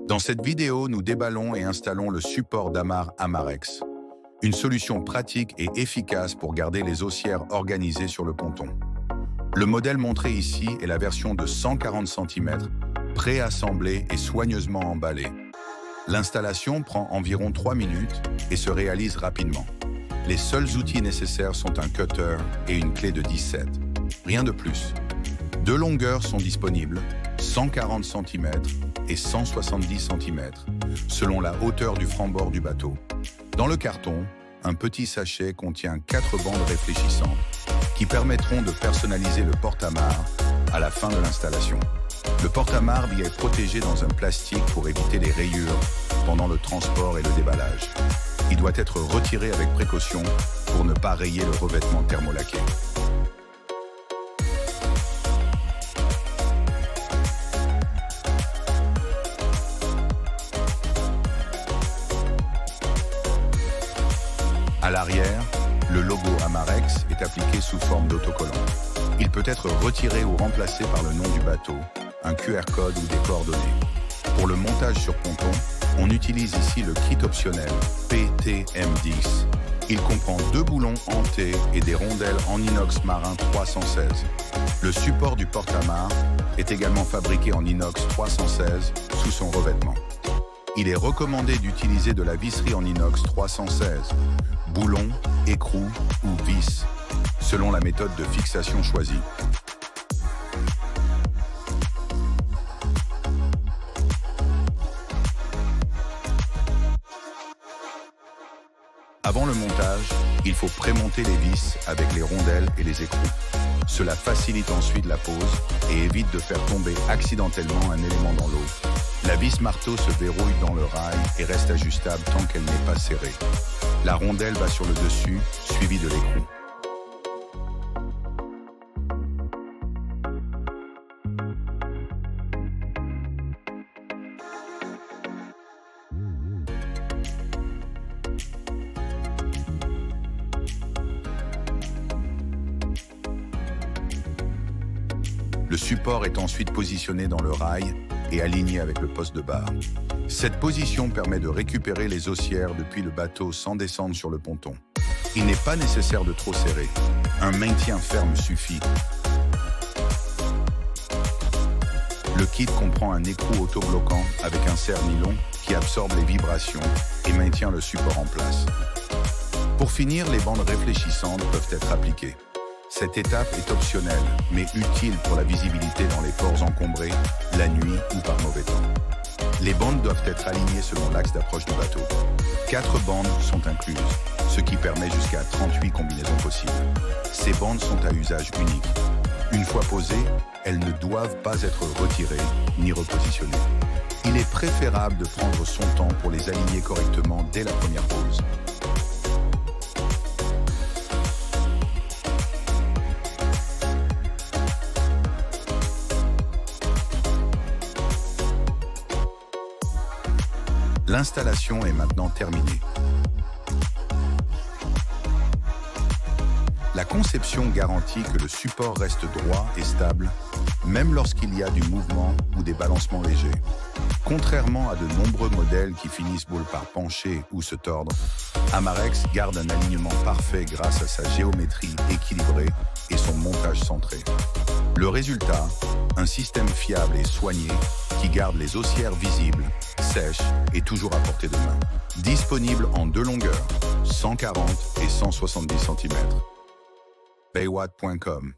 Dans cette vidéo, nous déballons et installons le support d'amarre Amarex, une solution pratique et efficace pour garder les haussières organisées sur le ponton. Le modèle montré ici est la version de 140 cm, préassemblée et soigneusement emballée. L'installation prend environ 3 minutes et se réalise rapidement. Les seuls outils nécessaires sont un cutter et une clé de 17. Rien de plus. Deux longueurs sont disponibles, 140 cm et 170 cm, selon la hauteur du franc-bord du bateau. Dans le carton, un petit sachet contient 4 bandes réfléchissantes qui permettront de personnaliser le porte-amarre à la fin de l'installation. Le porte-amarre y est protégé dans un plastique pour éviter les rayures pendant le transport et le déballage. Il doit être retiré avec précaution pour ne pas rayer le revêtement thermolaqué. À l'arrière, le logo Amarex est appliqué sous forme d'autocollant. Il peut être retiré ou remplacé par le nom du bateau, un QR code ou des coordonnées. Pour le montage sur ponton, on utilise ici le kit optionnel PTM10. Il comprend 2 boulons en T et des rondelles en inox marin 316. Le support du porte-amarre est également fabriqué en inox 316 sous son revêtement. Il est recommandé d'utiliser de la visserie en inox 316, boulon, écrou ou vis, selon la méthode de fixation choisie. Avant le montage, il faut prémonter les vis avec les rondelles et les écrous. Cela facilite ensuite la pose et évite de faire tomber accidentellement un élément dans l'eau. La vis marteau se verrouille dans le rail et reste ajustable tant qu'elle n'est pas serrée. La rondelle va sur le dessus, suivie de l'écrou. Le support est ensuite positionné dans le rail et aligné avec le poste de barre. Cette position permet de récupérer les haussières depuis le bateau sans descendre sur le ponton. Il n'est pas nécessaire de trop serrer. Un maintien ferme suffit. Le kit comprend un écrou autobloquant avec un serre-nylon qui absorbe les vibrations et maintient le support en place. Pour finir, les bandes réfléchissantes peuvent être appliquées. Cette étape est optionnelle, mais utile pour la visibilité dans les ports encombrés, la nuit ou par mauvais temps. Les bandes doivent être alignées selon l'axe d'approche du bateau. 4 bandes sont incluses, ce qui permet jusqu'à 38 combinaisons possibles. Ces bandes sont à usage unique. Une fois posées, elles ne doivent pas être retirées ni repositionnées. Il est préférable de prendre son temps pour les aligner correctement dès la première pose. L'installation est maintenant terminée. La conception garantit que le support reste droit et stable, même lorsqu'il y a du mouvement ou des balancements légers. Contrairement à de nombreux modèles qui finissent boule par pencher ou se tordre, Amarex garde un alignement parfait grâce à sa géométrie équilibrée et son montage centré. Le résultat, un système fiable et soigné qui garde les haussières visibles, sèches et toujours à portée de main. Disponible en 2 longueurs, 140 et 170 cm. baywatt.com